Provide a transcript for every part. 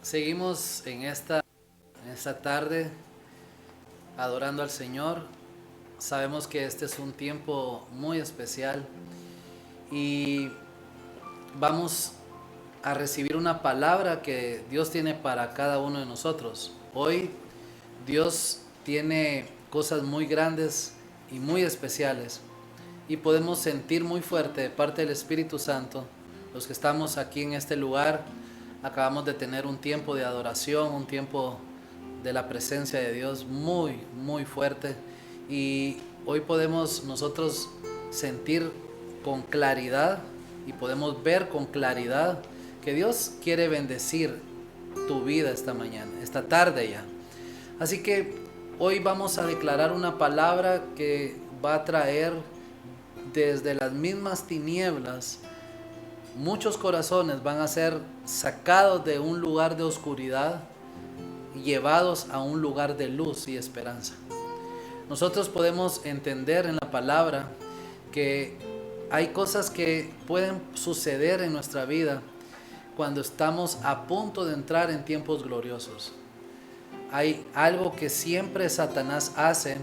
Seguimos en esta tarde adorando al Señor. Sabemos que este es un tiempo muy especial y vamos a recibir una palabra que Dios tiene para cada uno de nosotros. Hoy Dios tiene cosas muy grandes y muy especiales y podemos sentir muy fuerte de parte del Espíritu Santo. Los que estamos aquí en este lugar acabamos de tener un tiempo de adoración, un tiempo de la presencia de Dios muy, muy fuerte, y hoy podemos nosotros sentir con claridad y podemos ver con claridad que Dios quiere bendecir tu vida esta mañana, esta tarde ya. Así que hoy vamos a declarar una palabra que va a traer desde las mismas tinieblas. Muchos corazones van a ser sacados de un lugar de oscuridad y llevados a un lugar de luz y esperanza. Nosotros podemos entender en la palabra que hay cosas que pueden suceder en nuestra vida cuando estamos a punto de entrar en tiempos gloriosos. Hay algo que siempre Satanás hace,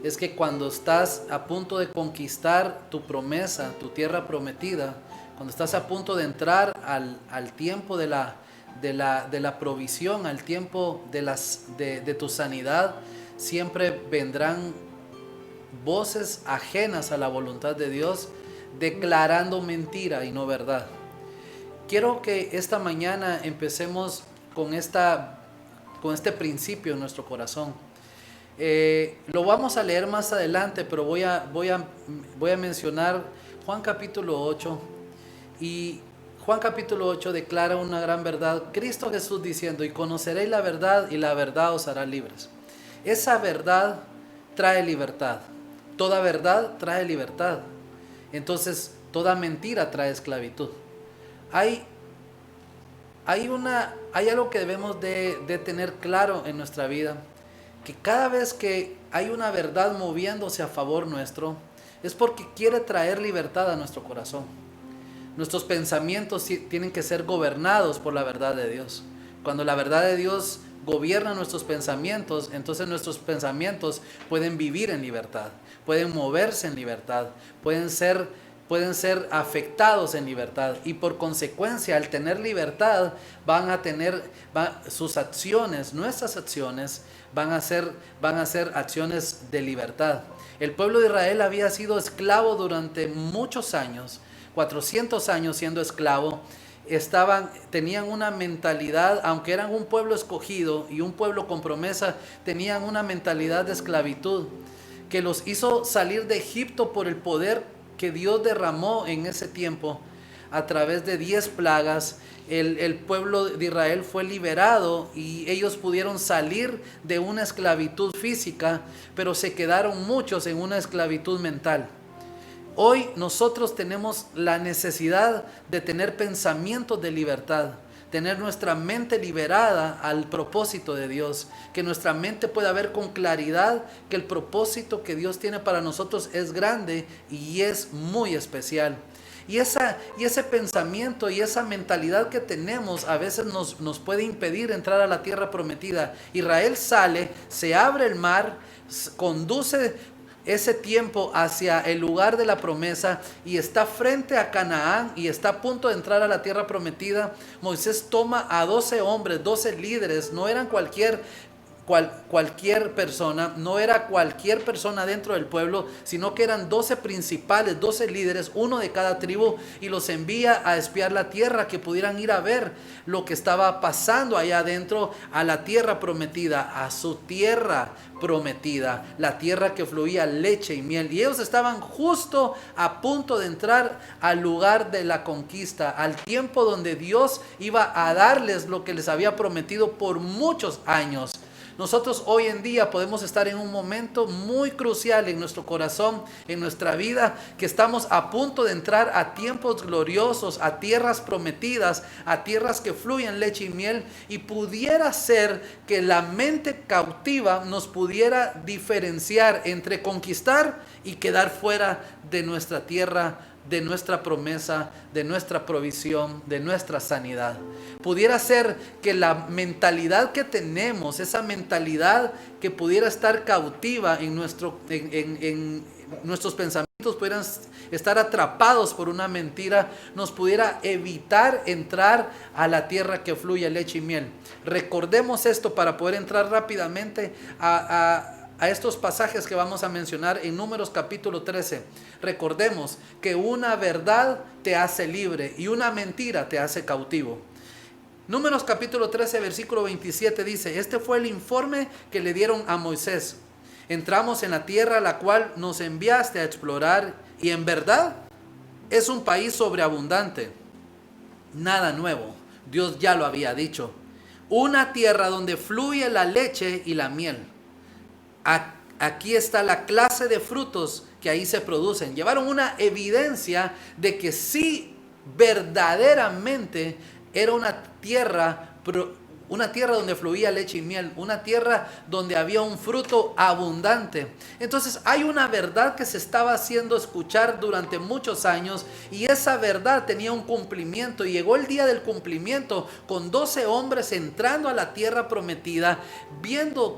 es que cuando estás a punto de conquistar tu promesa, tu tierra prometida, cuando estás a punto de entrar al tiempo de la provisión, al tiempo de tu sanidad, siempre vendrán voces ajenas a la voluntad de Dios, declarando mentira y no verdad. Quiero que esta mañana empecemos con este principio en nuestro corazón. Lo vamos a leer más adelante, pero voy a mencionar Juan capítulo 8. Y Juan capítulo 8 declara una gran verdad. Cristo Jesús diciendo: y conoceréis la verdad, y la verdad os hará libres. Esa verdad trae libertad. Toda verdad trae libertad. Entonces, toda mentira trae esclavitud. Hay algo que debemos de tener claro en nuestra vida, que cada vez que hay una verdad moviéndose a favor nuestro, es porque quiere traer libertad a nuestro corazón. Nuestros pensamientos tienen que ser gobernados por la verdad de Dios. Cuando la verdad de Dios gobierna nuestros pensamientos, entonces nuestros pensamientos pueden vivir en libertad, pueden moverse en libertad, pueden ser afectados en libertad, y por consecuencia, al tener libertad, sus acciones, nuestras acciones, van a ser acciones de libertad. El pueblo de Israel había sido esclavo durante muchos años, 400 años siendo esclavo. Tenían una mentalidad, aunque eran un pueblo escogido y un pueblo con promesa, tenían una mentalidad de esclavitud que los hizo salir de Egipto por el poder que Dios derramó en ese tiempo. A través de 10 plagas, el pueblo de Israel fue liberado y ellos pudieron salir de una esclavitud física, pero se quedaron muchos en una esclavitud mental. Hoy nosotros tenemos la necesidad de tener pensamientos de libertad, tener nuestra mente liberada al propósito de Dios, que nuestra mente pueda ver con claridad que el propósito que Dios tiene para nosotros es grande y es muy especial. Y ese pensamiento y esa mentalidad que tenemos a veces nos puede impedir entrar a la tierra prometida. Israel sale, se abre el mar, conduce ese tiempo hacia el lugar de la promesa y está frente a Canaán y está a punto de entrar a la tierra prometida. Moisés toma a 12 hombres, 12 líderes, no eran cualquier persona, no era cualquier persona dentro del pueblo, sino que eran 12 principales, 12 líderes, uno de cada tribu, y los envía a espiar la tierra, que pudieran ir a ver lo que estaba pasando allá adentro, a la tierra prometida, a su tierra prometida, la tierra que fluía leche y miel. Y ellos estaban justo a punto de entrar al lugar de la conquista, al tiempo donde Dios iba a darles lo que les había prometido por muchos años. Nosotros hoy en día podemos estar en un momento muy crucial en nuestro corazón, en nuestra vida, que estamos a punto de entrar a tiempos gloriosos, a tierras prometidas, a tierras que fluyen leche y miel, y pudiera ser que la mente cautiva nos pudiera diferenciar entre conquistar y quedar fuera de nuestra tierra de nuestra promesa, de nuestra provisión, de nuestra sanidad. Pudiera ser que la mentalidad que tenemos, esa mentalidad que pudiera estar cautiva en nuestros pensamientos, pudieran estar atrapados por una mentira, nos pudiera evitar entrar a la tierra que fluye leche y miel. Recordemos esto para poder entrar rápidamente a estos pasajes que vamos a mencionar en Números capítulo 13. Recordemos que una verdad te hace libre y una mentira te hace cautivo. Números capítulo 13 versículo 27 dice: este fue el informe que le dieron a Moisés. Entramos en la tierra a la cual nos enviaste a explorar, y en verdad es un país sobreabundante. Nada nuevo, Dios ya lo había dicho. Una tierra donde fluye la leche y la miel. Aquí está la clase de frutos que ahí se producen. Llevaron una evidencia de que sí, verdaderamente era una tierra donde fluía leche y miel, una tierra donde había un fruto abundante. Entonces hay una verdad que se estaba haciendo escuchar durante muchos años, y esa verdad tenía un cumplimiento, y llegó el día del cumplimiento con 12 hombres entrando a la tierra prometida,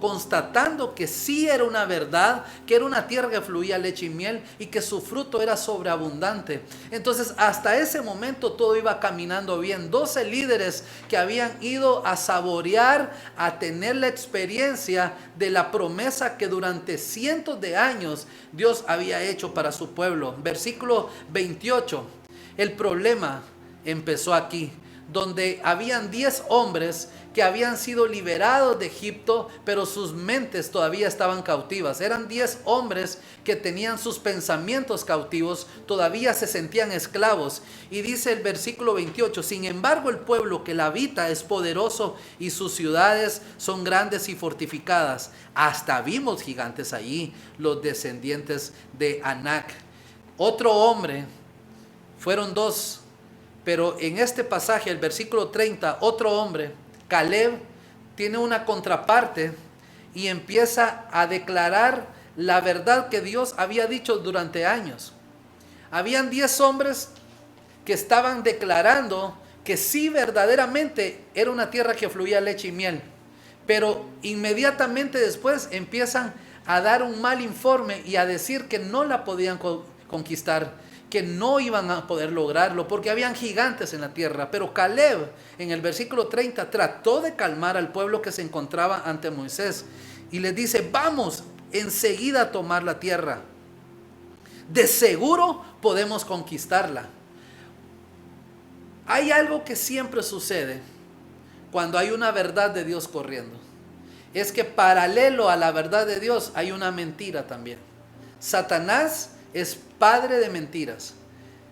constatando que sí era una verdad, que era una tierra que fluía leche y miel y que su fruto era sobreabundante. Entonces hasta ese momento todo iba caminando bien. 12 líderes que habían ido a saborear, a tener la experiencia de la promesa que durante cientos de años Dios había hecho para su pueblo. Versículo 28. El problema empezó aquí, donde habían 10 hombres que habían sido liberados de Egipto, pero sus mentes todavía estaban cautivas. Eran 10 hombres que tenían sus pensamientos cautivos, todavía se sentían esclavos. Y dice el versículo 28, sin embargo el pueblo que la habita es poderoso y sus ciudades son grandes y fortificadas. Hasta vimos gigantes allí, los descendientes de Anac. Otro hombre, fueron 2, pero en este pasaje, el versículo 30, otro hombre, Caleb, tiene una contraparte y empieza a declarar la verdad que Dios había dicho durante años. Habían 10 hombres que estaban declarando que sí, verdaderamente era una tierra que fluía leche y miel, pero inmediatamente después empiezan a dar un mal informe y a decir que no la podían conquistar, que no iban a poder lograrlo porque habían gigantes en la tierra. Pero Caleb, en el versículo 30, trató de calmar al pueblo que se encontraba ante Moisés y les dice: vamos enseguida a tomar la tierra, de seguro podemos conquistarla. Hay algo que siempre sucede cuando hay una verdad de Dios corriendo, es que paralelo a la verdad de Dios hay una mentira también. Satanás es padre de mentiras.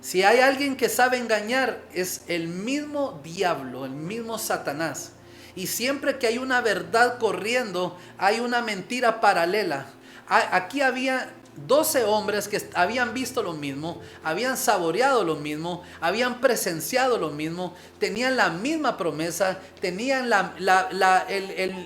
Si hay alguien que sabe engañar, es el mismo diablo, el mismo Satanás. Y siempre que hay una verdad corriendo, hay una mentira paralela. Aquí había 12 hombres que habían visto lo mismo, habían saboreado lo mismo, habían presenciado lo mismo, tenían la misma promesa, tenían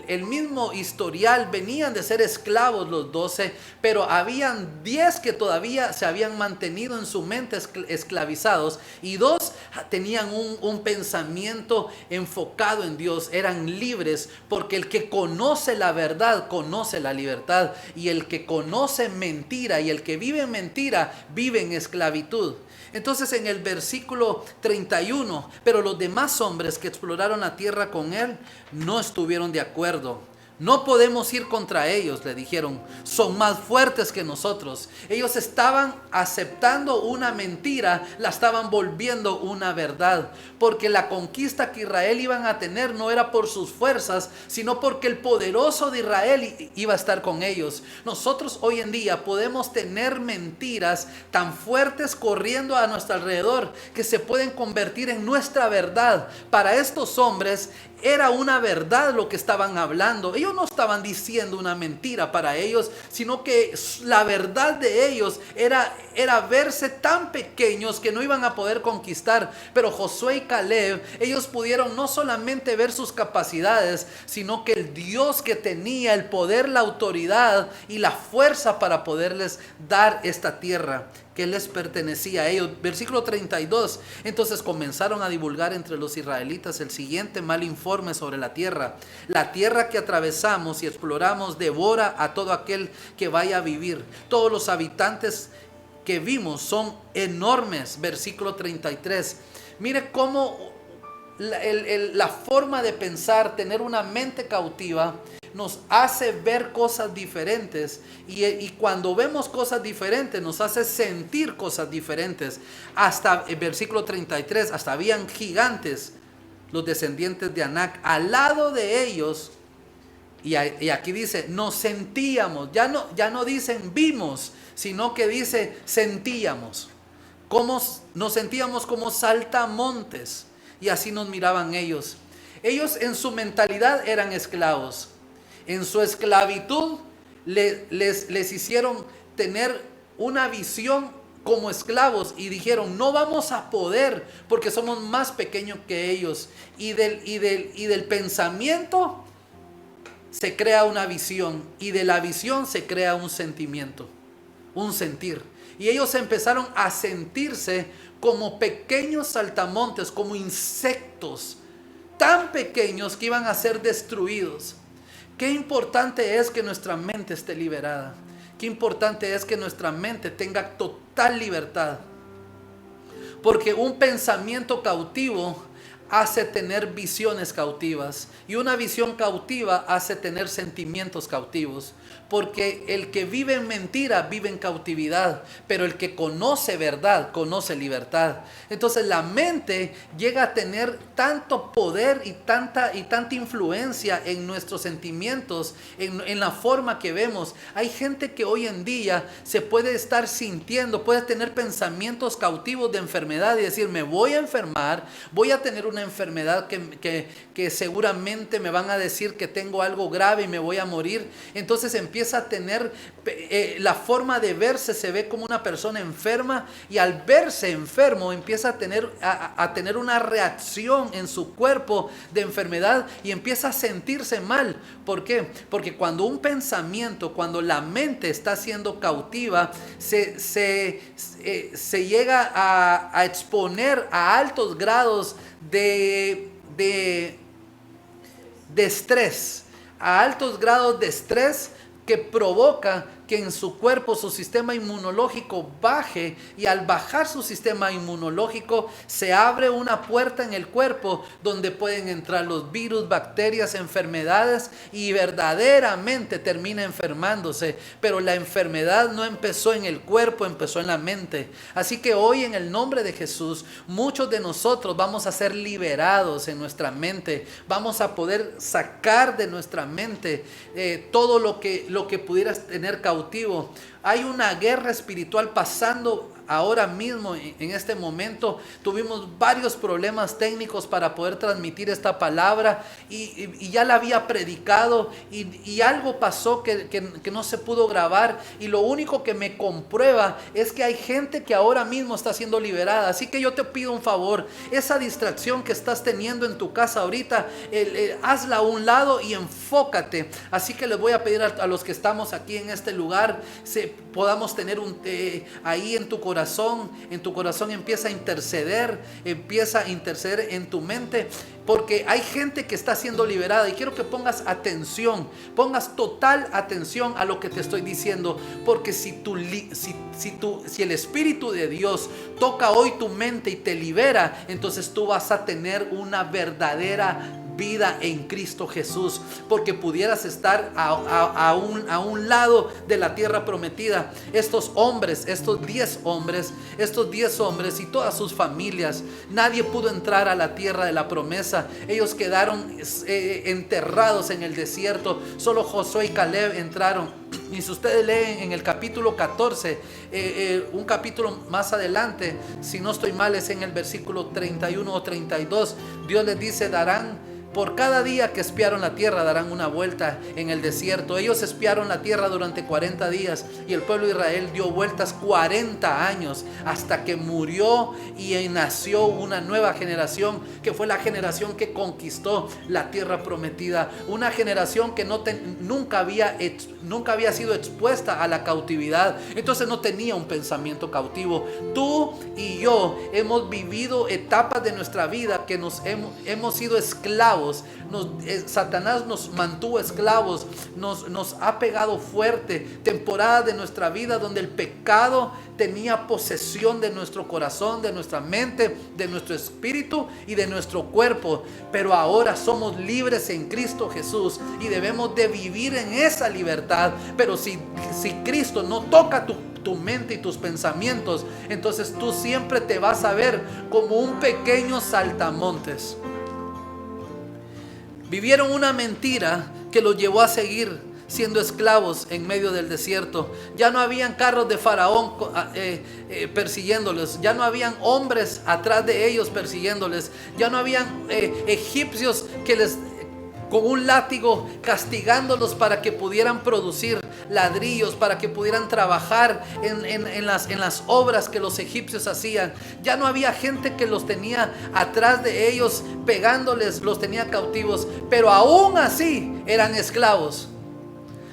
el mismo historial, venían de ser esclavos los 12, pero habían 10 que todavía se habían mantenido en su mente esclavizados, y 2 tenían un pensamiento enfocado en Dios, eran libres, porque el que conoce la verdad conoce la libertad, y el que conoce mentira y el que vive en mentira vive en esclavitud. Entonces en el versículo 31, pero los demás hombres que exploraron la tierra con él no estuvieron de acuerdo. No podemos ir contra ellos, le dijeron, son más fuertes que nosotros. Ellos estaban aceptando una mentira, la estaban volviendo una verdad, porque la conquista que Israel iban a tener no era por sus fuerzas, sino porque el poderoso de Israel iba a estar con ellos. Nosotros hoy en día podemos tener mentiras tan fuertes corriendo a nuestro alrededor que se pueden convertir en nuestra verdad. Para estos hombres era una verdad lo que estaban hablando. Ellos no estaban diciendo una mentira para ellos, sino que la verdad de ellos era verse tan pequeños que no iban a poder conquistar. Pero Josué y Caleb, ellos pudieron no solamente ver sus capacidades, sino que el Dios que tenía el poder, la autoridad y la fuerza para poderles dar esta tierra. que les pertenecía a ellos. Versículo 32. Entonces comenzaron a divulgar entre los israelitas el siguiente mal informe sobre la tierra: la tierra que atravesamos y exploramos devora a todo aquel que vaya a vivir. Todos los habitantes que vimos son enormes. Versículo 33. Mire cómo la forma de pensar, tener una mente cautiva, nos hace ver cosas diferentes, y cuando vemos cosas diferentes nos hace sentir cosas diferentes. Hasta el versículo 33, hasta habían gigantes, los descendientes de Anac, al lado de ellos. Y aquí dice, nos sentíamos, ya no dicen vimos, sino que dice sentíamos. Nos sentíamos como saltamontes, y así nos miraban ellos. Ellos en su mentalidad eran esclavos. En su esclavitud les hicieron tener una visión como esclavos, y dijeron, no vamos a poder porque somos más pequeños que ellos. Y del pensamiento se crea una visión, y de la visión se crea un sentimiento, un sentir. Y ellos empezaron a sentirse como pequeños saltamontes, como insectos tan pequeños que iban a ser destruidos. Qué importante es que nuestra mente esté liberada. Qué importante es que nuestra mente tenga total libertad. Porque un pensamiento cautivo hace tener visiones cautivas, y una visión cautiva hace tener sentimientos cautivos. Porque el que vive en mentira vive en cautividad, pero el que conoce verdad conoce libertad. Entonces la mente llega a tener tanto poder y tanta influencia en nuestros sentimientos, en la forma que vemos. Hay gente que hoy en día se puede estar sintiendo, puede tener pensamientos cautivos de enfermedad y decir, me voy a enfermar, voy a tener una enfermedad que seguramente me van a decir que tengo algo grave y me voy a morir. Entonces empieza a tener la forma de verse, se ve como una persona enferma, y al verse enfermo empieza a tener una reacción en su cuerpo de enfermedad, y empieza a sentirse mal. ¿Por qué? Porque cuando cuando la mente está siendo cautiva, se llega a exponer a altos grados de estrés, a altos grados de estrés, que provoca que en su cuerpo su sistema inmunológico baje, y al bajar su sistema inmunológico se abre una puerta en el cuerpo donde pueden entrar los virus, bacterias, enfermedades, y verdaderamente termina enfermándose. Pero la enfermedad no empezó en el cuerpo, empezó en la mente. Así que hoy, en el nombre de Jesús, muchos de nosotros vamos a ser liberados en nuestra mente. Vamos a poder sacar de nuestra mente todo lo que pudieras tener cautivo. Hay una guerra espiritual pasando ahora mismo, en este momento. Tuvimos varios problemas técnicos para poder transmitir esta palabra, y ya la había predicado, y algo pasó que no se pudo grabar, y lo único que me comprueba es que hay gente que ahora mismo está siendo liberada. Así que yo te pido un favor: esa distracción que estás teniendo en tu casa ahorita, hazla a un lado y enfócate. Así que les voy a pedir a los que estamos aquí en este lugar, podamos tener ahí en tu corazón empieza a interceder en tu mente, porque hay gente que está siendo liberada, y quiero que pongas total atención a lo que te estoy diciendo, porque si el Espíritu de Dios toca hoy tu mente y te libera, entonces tú vas a tener una verdadera vida en Cristo Jesús, porque pudieras estar a un lado de la tierra prometida. Estos 10 hombres y todas sus familias, nadie pudo entrar a la tierra de la promesa. Ellos quedaron enterrados en el desierto. Solo Josué y Caleb entraron. Y si ustedes leen en el capítulo 14, un capítulo más adelante, si no estoy mal, es en el versículo 31 o 32, Dios les dice: por cada día que espiaron la tierra, darán una vuelta en el desierto. Ellos espiaron la tierra durante 40 días, y el pueblo de Israel dio vueltas 40 años hasta que murió y nació una nueva generación, que fue la generación que conquistó la tierra prometida. Una generación que nunca había había sido expuesta a la cautividad, entonces no tenía un pensamiento cautivo. Tú y yo hemos vivido etapas de nuestra vida que hemos sido esclavos. Satanás nos mantuvo esclavos, nos ha pegado fuerte. Temporadas de nuestra vida donde el pecado tenía posesión de nuestro corazón, de nuestra mente, de nuestro espíritu y de nuestro cuerpo. Pero ahora somos libres en Cristo Jesús y debemos de vivir en esa libertad. Pero si Cristo no toca tu mente y tus pensamientos, entonces tú siempre te vas a ver como un pequeño saltamontes. Vivieron una mentira que los llevó a seguir siendo esclavos en medio del desierto. Ya no habían carros de Faraón persiguiéndoles, ya no habían hombres atrás de ellos persiguiéndoles, ya no habían egipcios que les con un látigo castigándolos para que pudieran producir ladrillos, para que pudieran trabajar en las obras que los egipcios hacían. Ya no había gente que los tenía atrás de ellos pegándoles, los tenía cautivos, pero aún así eran esclavos.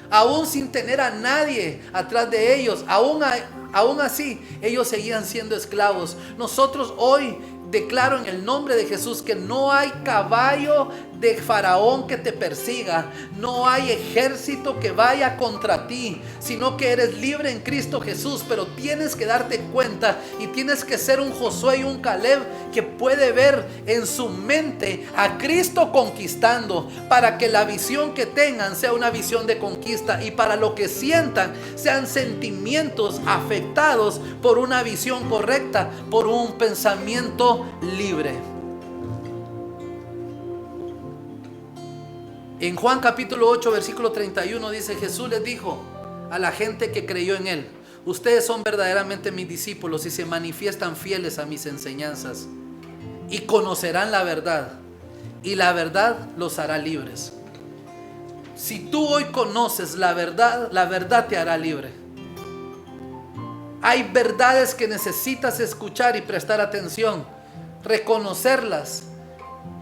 Aún sin tener a nadie atrás de ellos, aún así ellos seguían siendo esclavos. Nosotros hoy declaro en el nombre de Jesús que no hay caballo de Faraón que te persiga, no hay ejército que vaya contra ti, sino que eres libre en Cristo Jesús. Pero tienes que darte cuenta y tienes que ser un Josué y un Caleb que puede ver en su mente a Cristo conquistando, para que la visión que tengan sea una visión de conquista y para lo que sientan sean sentimientos afectados por una visión correcta, por un pensamiento libre. En Juan capítulo 8 versículo 31 dice: Jesús les dijo a la gente que creyó en él: ustedes son verdaderamente mis discípulos si se manifiestan fieles a mis enseñanzas, y conocerán la verdad, y la verdad los hará libres. Si tú hoy conoces la verdad te hará libre. Hay verdades que necesitas escuchar y prestar atención, reconocerlas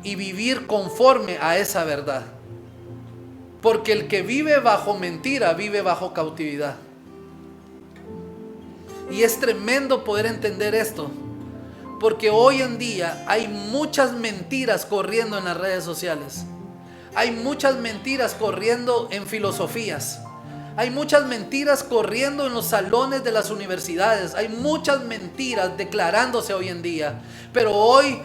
y vivir conforme a esa verdad. Porque el que vive bajo mentira vive bajo cautividad. Y es tremendo poder entender esto, porque hoy en día hay muchas mentiras corriendo en las redes sociales. Hay muchas mentiras corriendo en filosofías. Hay muchas mentiras corriendo en los salones de las universidades. Hay muchas mentiras declarándose hoy en día. Pero hoy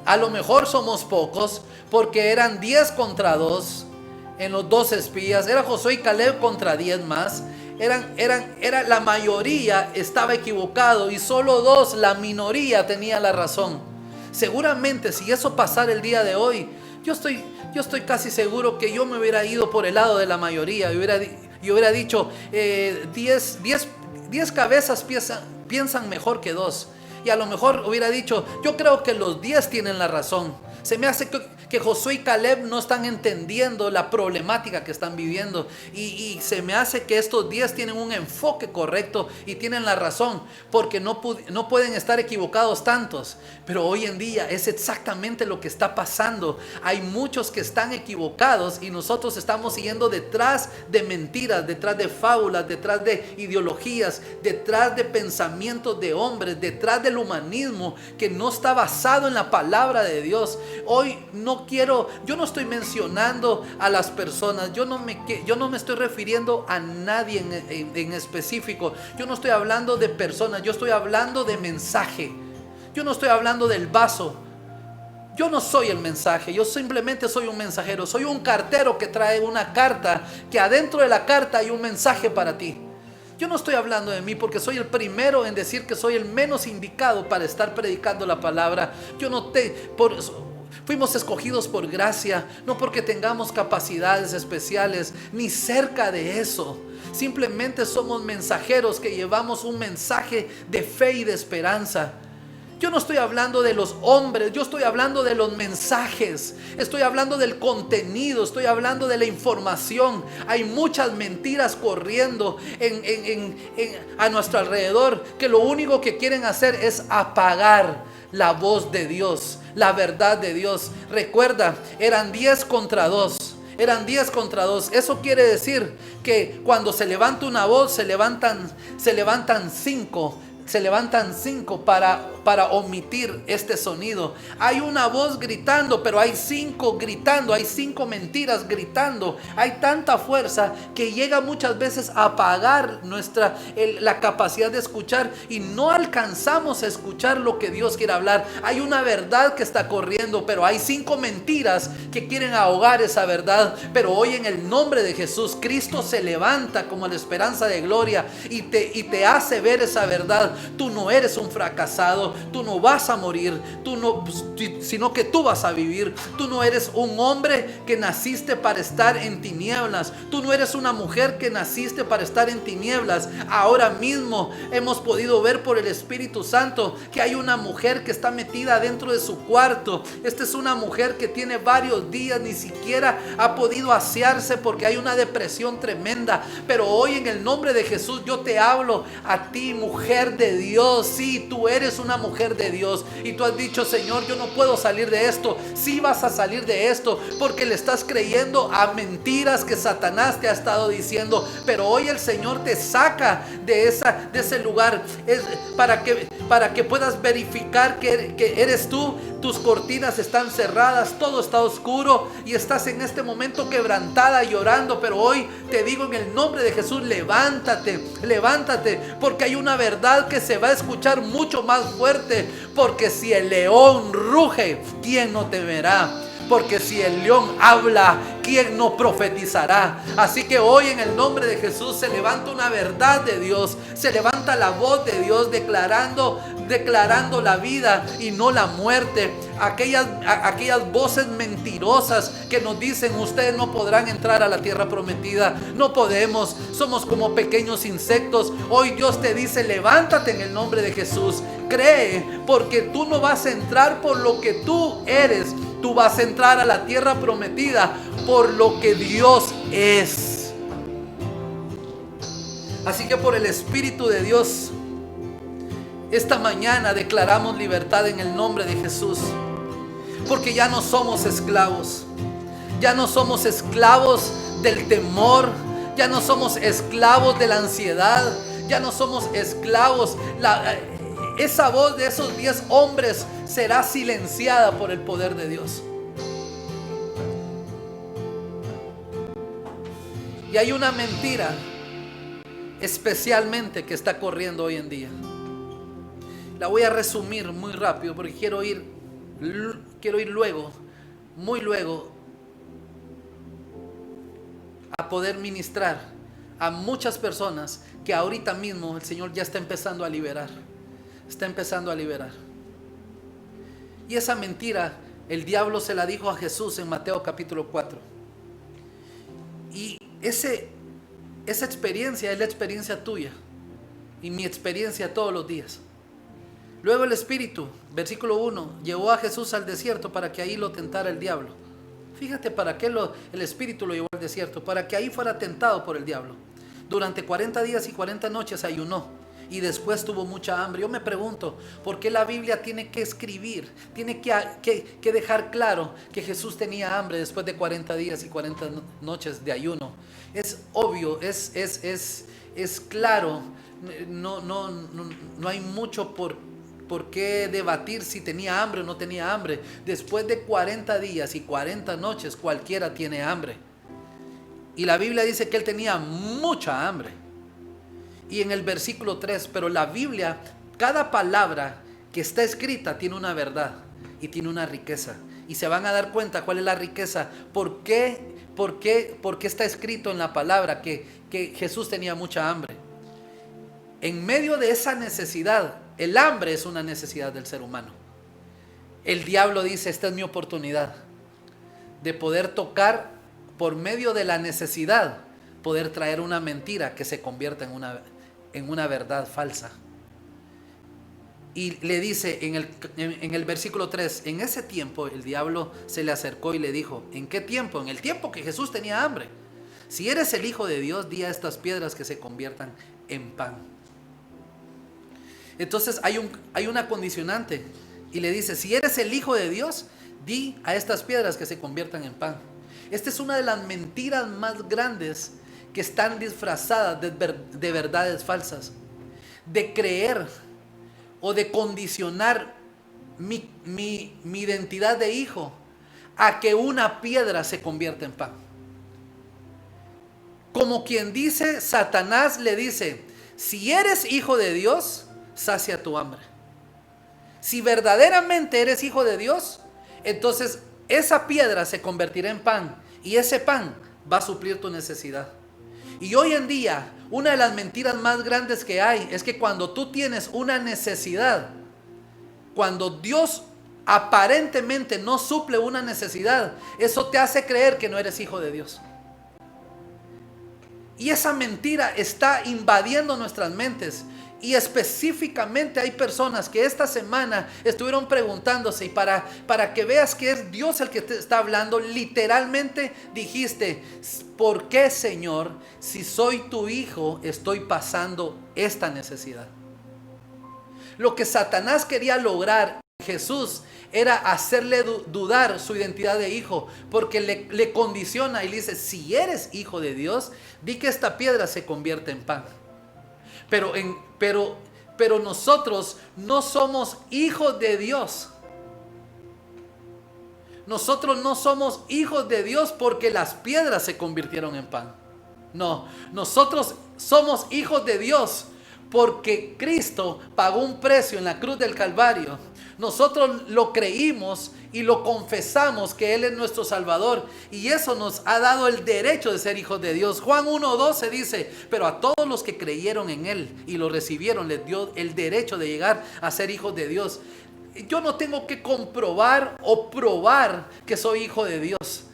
a lo mejor somos pocos, porque eran 10 contra 2 en los 2 espías. Era Josué y Caleb contra 10 más. La mayoría estaba equivocado y solo 2, la minoría, tenía la razón. Seguramente si eso pasara el día de hoy, yo estoy casi seguro que yo me hubiera ido por el lado de la mayoría. Yo hubiera dicho 10 cabezas piensan mejor que 2. Y a lo mejor hubiera dicho: yo creo que los 10 tienen la razón. Se me hace que Josué y Caleb no están entendiendo la problemática que están viviendo. Y se me hace que estos 10 tienen un enfoque correcto y tienen la razón, porque no pueden estar equivocados tantos. Pero hoy en día es exactamente lo que está pasando. Hay muchos que están equivocados y nosotros estamos siguiendo detrás de mentiras, detrás de fábulas, detrás de ideologías, detrás de pensamientos de hombres, detrás del humanismo que no está basado en la palabra de Dios. Hoy yo no estoy mencionando a las personas, yo no me estoy refiriendo a nadie en específico. Yo no estoy hablando de personas, yo estoy hablando de mensaje. Yo no estoy hablando del vaso. Yo no soy el mensaje, yo simplemente soy un mensajero. Soy un cartero que trae una carta, que adentro de la carta hay un mensaje para ti. Yo no estoy hablando de mí porque soy el primero en decir que soy el menos indicado para estar predicando la palabra. Fuimos escogidos por gracia, no porque tengamos capacidades especiales, ni cerca de eso. Simplemente somos mensajeros que llevamos un mensaje de fe y de esperanza. Yo no estoy hablando de los hombres, yo estoy hablando de los mensajes, estoy hablando del contenido, estoy hablando de la información. Hay muchas mentiras corriendo a nuestro alrededor, que lo único que quieren hacer es apagar la voz de Dios, la verdad de Dios. Recuerda, eran 10 contra 2. Eran 10 contra 2. Eso quiere decir que cuando se levanta una voz, se levantan cinco para omitir este sonido. Hay una voz gritando, pero hay cinco gritando, hay cinco mentiras gritando. Hay tanta fuerza que llega muchas veces a apagar la capacidad de escuchar y no alcanzamos a escuchar lo que Dios quiere hablar. Hay una verdad que está corriendo, pero hay cinco mentiras que quieren ahogar esa verdad. Pero hoy, en el nombre de Jesús, Cristo se levanta como la esperanza de gloria y te hace ver esa verdad. Tú no eres un fracasado, tú no vas a morir, sino que tú vas a vivir. Tú no eres un hombre que naciste para estar en tinieblas, tú no eres una mujer que naciste para estar en tinieblas. Ahora mismo hemos podido ver por el Espíritu Santo que hay una mujer que está metida dentro de su cuarto. Esta es una mujer que tiene varios días, ni siquiera ha podido asearse porque hay una depresión tremenda. Pero hoy, en el nombre de Jesús, yo te hablo a ti, mujer de Dios. Sí, tú eres una mujer de Dios y tú has dicho: Señor, yo no puedo salir de esto. Sí vas a salir de esto, porque le estás creyendo a mentiras que Satanás te ha estado diciendo. Pero hoy el Señor te saca de ese lugar, para que puedas verificar que eres tú. Tus cortinas están cerradas, todo está oscuro y estás en este momento quebrantada, llorando. Pero hoy te digo, en el nombre de Jesús, levántate, porque hay una verdad que se va a escuchar mucho más fuerte. Porque si el león ruge, ¿quién no temerá? Porque si el león habla, ¿quién no profetizará? Así que hoy, en el nombre de Jesús, se levanta una verdad de Dios, se levanta la voz de Dios declarando la vida y no la muerte. Aquellas voces mentirosas que nos dicen: ustedes no podrán entrar a la tierra prometida. No podemos, somos como pequeños insectos. Hoy Dios te dice: levántate en el nombre de Jesús, cree, porque tú no vas a entrar por lo que tú eres. Tú vas a entrar a la tierra prometida por lo que Dios es. Así que, por el Espíritu de Dios, esta mañana declaramos libertad en el nombre de Jesús. Porque ya no somos esclavos. Ya no somos esclavos del temor. Ya no somos esclavos de la ansiedad. Ya no somos esclavos. Esa voz de esos 10 hombres será silenciada por el poder de Dios. Y hay una mentira especialmente que está corriendo hoy en día. La voy a resumir muy rápido porque quiero ir luego, muy luego, a poder ministrar a muchas personas que ahorita mismo el Señor ya está empezando a liberar. Está empezando a liberar. Y esa mentira el diablo se la dijo a Jesús en Mateo capítulo 4. Y esa experiencia es la experiencia tuya y mi experiencia todos los días. Luego el Espíritu, versículo 1, llevó a Jesús al desierto para que ahí lo tentara el diablo. Fíjate para qué el Espíritu lo llevó al desierto: para que ahí fuera tentado por el diablo. Durante 40 días y 40 noches ayunó y después tuvo mucha hambre. Yo me pregunto, ¿por qué la Biblia tiene que escribir, tiene que dejar claro que Jesús tenía hambre después de 40 días y 40 noches de ayuno? Es obvio, es claro, no hay mucho por qué debatir si tenía hambre o no tenía hambre. Después de 40 días y 40 noches cualquiera tiene hambre. Y la Biblia dice que él tenía mucha hambre. Y en el versículo 3, pero la Biblia, cada palabra que está escrita tiene una verdad y tiene una riqueza. Y se van a dar cuenta cuál es la riqueza. ¿Por qué está escrito en la palabra que Jesús tenía mucha hambre? En medio de esa necesidad, el hambre es una necesidad del ser humano. El diablo dice: esta es mi oportunidad de poder tocar, por medio de la necesidad, poder traer una mentira que se convierta en una verdad falsa. Y le dice en el versículo 3, en ese tiempo el diablo se le acercó y le dijo: ¿en qué tiempo? En el tiempo que Jesús tenía hambre. Si eres el Hijo de Dios, di a estas piedras que se conviertan en pan. Entonces hay una condicionante y le dice: si eres el Hijo de Dios, di a estas piedras que se conviertan en pan. Esta es una de las mentiras más grandes que están disfrazadas de verdades falsas, de creer o de condicionar mi identidad de hijo a que una piedra se convierta en pan. Como quien dice, Satanás le dice: si eres hijo de Dios, sacia tu hambre. Si verdaderamente eres hijo de Dios, entonces esa piedra se convertirá en pan, y ese pan va a suplir tu necesidad. Y hoy en día, una de las mentiras más grandes que hay es que cuando tú tienes una necesidad, cuando Dios aparentemente no suple una necesidad, eso te hace creer que no eres hijo de Dios. Y esa mentira está invadiendo nuestras mentes. Y específicamente hay personas que esta semana estuvieron preguntándose, y para que veas que es Dios el que te está hablando, literalmente dijiste: ¿por qué, Señor, si soy tu hijo, estoy pasando esta necesidad? Lo que Satanás quería lograr en Jesús era hacerle dudar su identidad de hijo, porque le condiciona y le dice: si eres hijo de Dios, di que esta piedra se convierte en pan. Pero nosotros no somos hijos de Dios. Nosotros no somos hijos de Dios porque las piedras se convirtieron en pan. No, nosotros somos hijos de Dios porque Cristo pagó un precio en la cruz del Calvario. Nosotros lo creímos y lo confesamos que Él es nuestro Salvador, y eso nos ha dado el derecho de ser hijos de Dios. Juan 1:12 dice: pero a todos los que creyeron en Él y lo recibieron, les dio el derecho de llegar a ser hijos de Dios. Yo no tengo que comprobar o probar que soy hijo de Dios.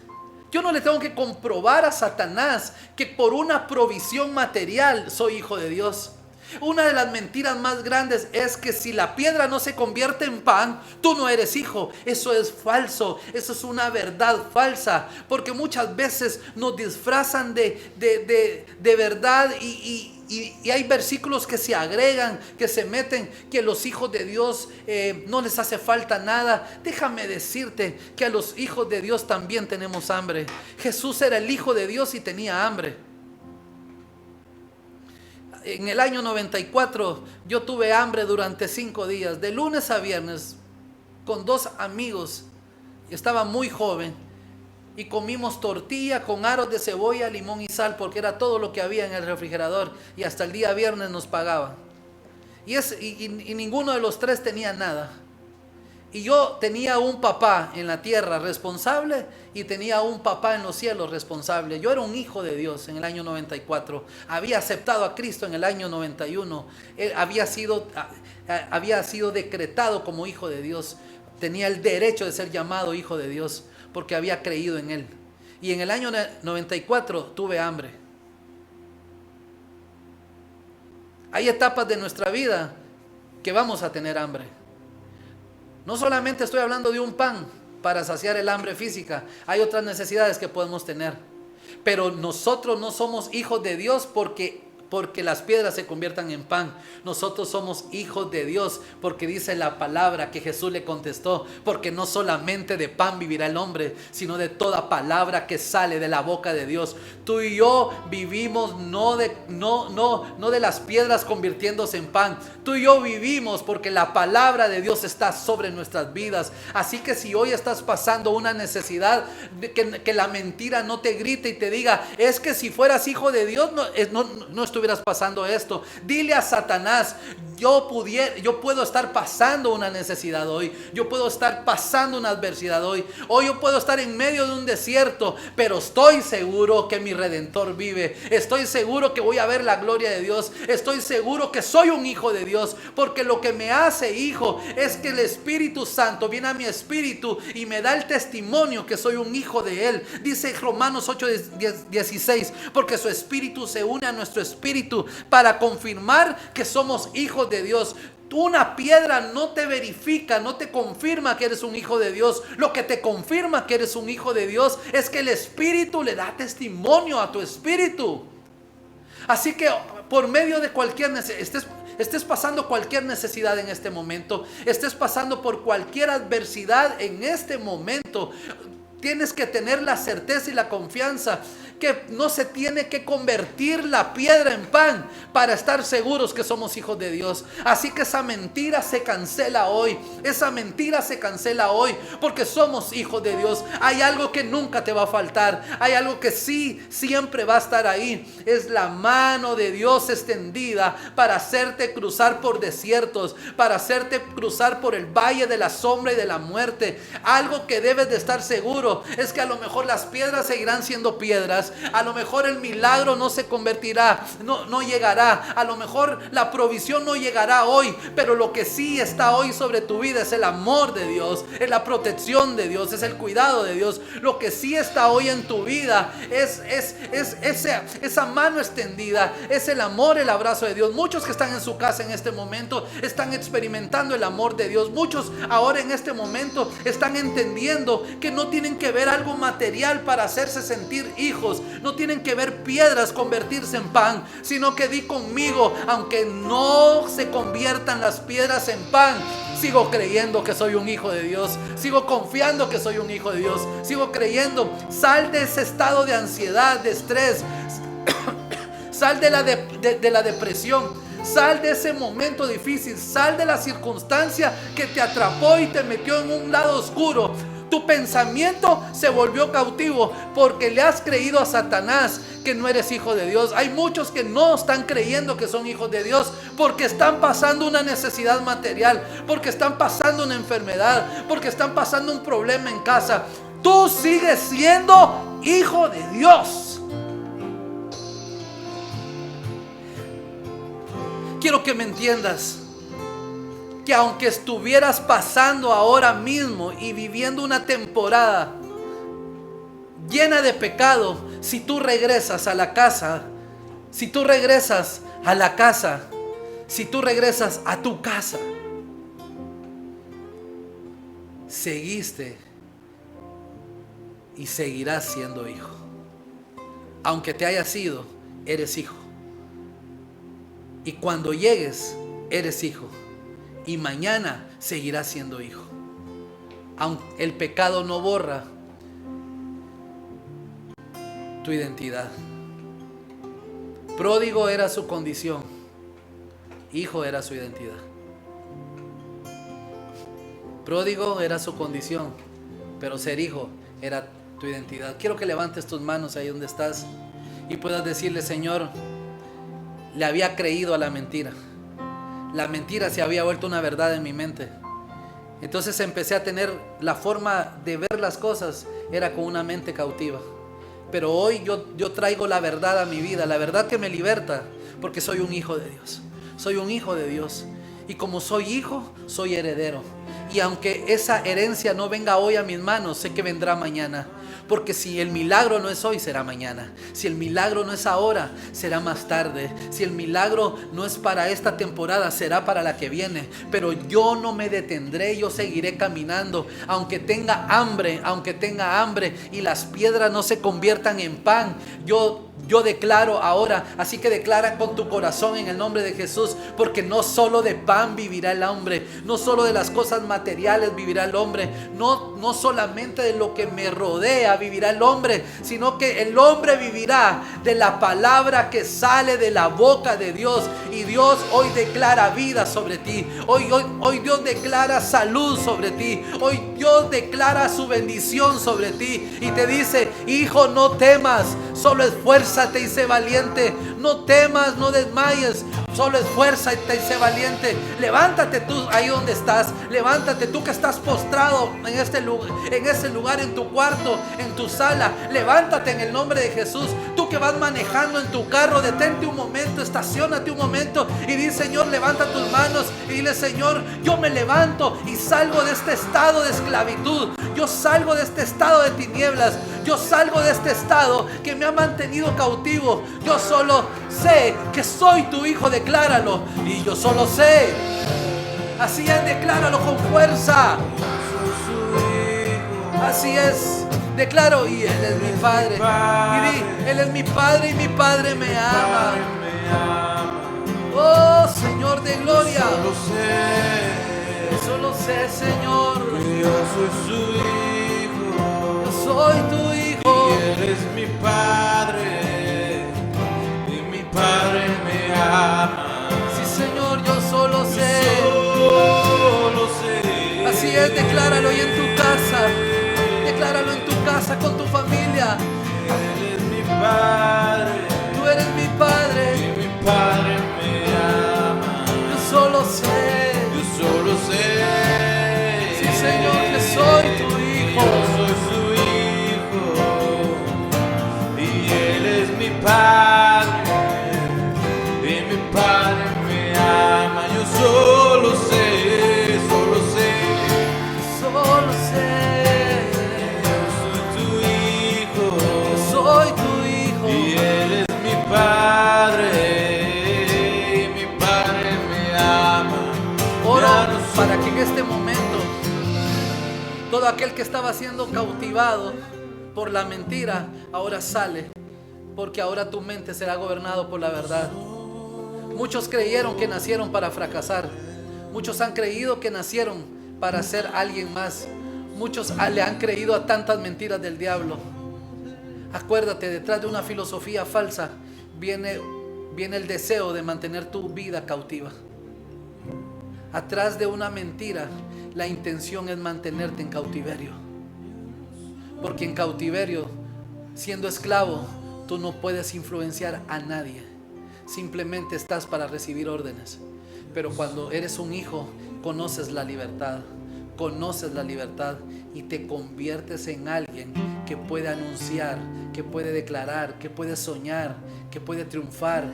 Yo no le tengo que comprobar a Satanás que por una provisión material soy hijo de Dios. Una de las mentiras más grandes es que si la piedra no se convierte en pan, tú no eres hijo. Eso es falso, eso es una verdad falsa, porque muchas veces nos disfrazan de verdad y hay versículos que se agregan, que se meten, que los hijos de Dios no les hace falta nada. Déjame decirte que a los hijos de Dios también tenemos hambre. Jesús era el Hijo de Dios y tenía hambre. En el año 94 yo tuve hambre durante 5 días, de lunes a viernes, con 2 amigos. Estaba muy joven y comimos tortilla con aros de cebolla, limón y sal, porque era todo lo que había en el refrigerador, y hasta el día viernes nos pagaban. Y ninguno de los 3 tenía nada. Y yo tenía un papá en la tierra responsable y tenía un papá en los cielos responsable. Yo era un hijo de Dios en el año 94. Había aceptado a Cristo en el año 91. Él había sido decretado como hijo de Dios. Tenía el derecho de ser llamado hijo de Dios porque había creído en Él. Y en el año 94 tuve hambre. Hay etapas de nuestra vida que vamos a tener hambre. No solamente estoy hablando de un pan para saciar el hambre física, hay otras necesidades que podemos tener. Pero nosotros no somos hijos de Dios porque las piedras se conviertan en pan. Nosotros somos hijos de Dios porque dice la palabra que Jesús le contestó: porque no solamente de pan vivirá el hombre, sino de toda palabra que sale de la boca de Dios. Tú y yo vivimos no de las piedras convirtiéndose en pan. Tú y yo vivimos porque la palabra de Dios está sobre nuestras vidas. Así que si hoy estás pasando una necesidad, que la mentira no te grite y te diga: es que si fueras hijo de Dios no estuvieras pasando esto. Dile a Satanás: yo puedo estar pasando una necesidad hoy, yo puedo estar pasando una adversidad hoy yo puedo estar en medio de un desierto, pero estoy seguro que mi Redentor vive. Estoy seguro que voy a ver la gloria de Dios. Estoy seguro que soy un hijo de Dios, porque lo que me hace hijo es que el Espíritu Santo viene a mi espíritu y me da el testimonio que soy un hijo de Él. Dice Romanos 8:16: porque su Espíritu se une a nuestro espíritu para confirmar que somos hijos de Dios. Una piedra no te verifica, no te confirma que eres un hijo de Dios. Lo que te confirma que eres un hijo de Dios es que el Espíritu le da testimonio a tu espíritu. Así que por medio de cualquier necesidad, estés pasando cualquier necesidad en este momento, estés pasando por cualquier adversidad en este momento, tienes que tener la certeza y la confianza que no se tiene que convertir la piedra en pan para estar seguros que somos hijos de Dios. Así que esa mentira se cancela hoy. Esa mentira se cancela hoy porque somos hijos de Dios. Hay algo que nunca te va a faltar. Hay algo que sí, siempre va a estar ahí. Es la mano de Dios extendida para hacerte cruzar por desiertos, para hacerte cruzar por el valle de la sombra y de la muerte. Algo que debes de estar seguro es que a lo mejor las piedras seguirán siendo piedras. A lo mejor el milagro no se convertirá, no llegará. A lo mejor la provisión no llegará hoy, pero lo que sí está hoy sobre tu vida es el amor de Dios, es la protección de Dios, es el cuidado de Dios. Lo que sí está hoy en tu vida es esa mano extendida, es el amor, el abrazo de Dios. Muchos que están en su casa en este momento están experimentando el amor de Dios. Muchos ahora en este momento están entendiendo que no tienen que ver algo material para hacerse sentir hijos, no tienen que ver piedras convertirse en pan, sino que di conmigo, aunque no se conviertan las piedras en pan, sigo creyendo que soy un hijo de Dios, sigo confiando que soy un hijo de Dios, sigo creyendo. Sal de ese estado de ansiedad, de estrés, sal de la depresión. Sal de ese momento difícil, sal de la circunstancia que te atrapó y te metió en un lado oscuro. Tu pensamiento se volvió cautivo porque le has creído a Satanás que no eres hijo de Dios. Hay muchos que no están creyendo que son hijos de Dios porque están pasando una necesidad material, porque están pasando una enfermedad, porque están pasando un problema en casa. Tú sigues siendo hijo de Dios. Quiero que me entiendas que aunque estuvieras pasando ahora mismo y viviendo una temporada llena de pecado, si tú regresas a la casa, si tú regresas a la casa, si tú regresas a tu casa, seguiste y seguirás siendo hijo. Aunque te hayas ido, eres hijo. Y cuando llegues, eres hijo. Y mañana seguirás siendo hijo. Aunque el pecado no borra tu identidad. Pródigo era su condición. Hijo era su identidad. Pródigo era su condición, pero ser hijo era tu identidad. Quiero que levantes tus manos ahí donde estás y puedas decirle: Señor, le había creído a la mentira. La mentira se había vuelto una verdad en mi mente. Entonces empecé a tener la forma de ver las cosas, era con una mente cautiva. Pero hoy yo traigo la verdad a mi vida, la verdad que me liberta, porque soy un hijo de Dios. Soy un hijo de Dios. Y como soy hijo, soy heredero. Y aunque esa herencia no venga hoy a mis manos, sé que vendrá mañana. Porque si el milagro no es hoy, será mañana. Si el milagro no es ahora, será más tarde. Si el milagro no es para esta temporada, será para la que viene. Pero yo no me detendré, yo seguiré caminando. Aunque tenga hambre y las piedras no se conviertan en pan, yo declaro ahora, así que declara con tu corazón en el nombre de Jesús, porque no solo de pan vivirá el hombre, no solo de las cosas materiales vivirá el hombre, no solamente de lo que me rodea vivirá el hombre, sino que el hombre vivirá de la palabra que sale de la boca de Dios. Y Dios hoy declara vida sobre ti, hoy Dios declara salud sobre ti, hoy Dios declara su bendición sobre ti y te dice: hijo, no temas, solo esfuérzate y sé valiente. No temas, no desmayes, solo esfuérzate y sé valiente. Levántate tú ahí donde estás, levántate tú que estás postrado en ese lugar, en tu cuarto, en tu sala. Levántate en el nombre de Jesús. Tú que vas manejando en tu carro, detente un momento, estaciónate un momento y di: Señor, levanta tus manos y dile: Señor, yo me levanto y salgo de este estado de esclavitud. Yo salgo de este estado de tinieblas. Yo salgo de este estado que me ha mantenido cautivo. Yo solo sé que soy tu hijo, decláralo. Y yo solo sé. Así es, decláralo con fuerza. Así es, declaro: y Él es mi Padre. Y di: Él es mi Padre y mi Padre me ama. Oh, Señor de gloria. Solo sé, Señor, que yo soy su hijo. yo soy tu hijo. Y Él es mi Padre. Decláralo hoy en tu casa. Decláralo en tu casa con tu familia. Él es mi Padre. Tú eres mi Padre. Y mi Padre me ama. Yo solo sé. Yo solo sé. Sí, Señor, que soy tu hijo. Yo soy su hijo. Y Él es mi Padre. Y mi Padre me ama. Yo solo sé, solo sé. Solo sé. Yo soy tu hijo. Yo soy tu hijo. Y Él es mi Padre. Y mi Padre me ama. Oro Ya no soy- para que en este momento todo aquel que estaba siendo cautivado por la mentira ahora sale, porque ahora tu mente será gobernado por la verdad. Muchos creyeron que nacieron para fracasar. Muchos han creído que nacieron para ser alguien más. Muchos le han creído a tantas mentiras del diablo. Acuérdate, detrás de una filosofía falsa viene el deseo de mantener tu vida cautiva. Atrás de una mentira, la intención es mantenerte en cautiverio. Porque en cautiverio, siendo esclavo, tú no puedes influenciar a nadie. Simplemente estás para recibir órdenes. Pero cuando eres un hijo, conoces la libertad. Conoces la libertad y te conviertes en alguien que puede anunciar, que puede declarar, que puede soñar, que puede triunfar,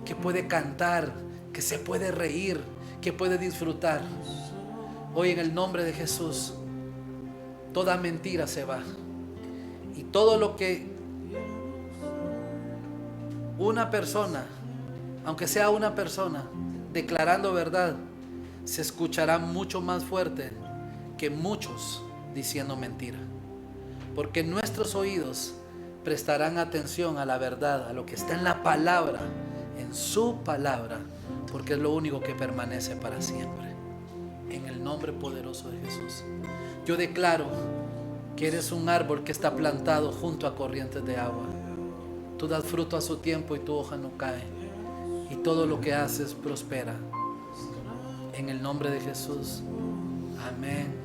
que puede cantar, que se puede reír, que puede disfrutar. Hoy en el nombre de Jesús, toda mentira se va. Y todo lo que una persona, aunque sea una persona, declarando verdad, se escuchará mucho más fuerte que muchos diciendo mentira. Porque nuestros oídos prestarán atención a la verdad, a lo que está en la palabra, en su palabra, porque es lo único que permanece para siempre. En el nombre poderoso de Jesús, yo declaro que eres un árbol que está plantado junto a corrientes de agua. Tú das fruto a su tiempo y tu hoja no cae, y todo lo que haces prospera. En el nombre de Jesús. Amén.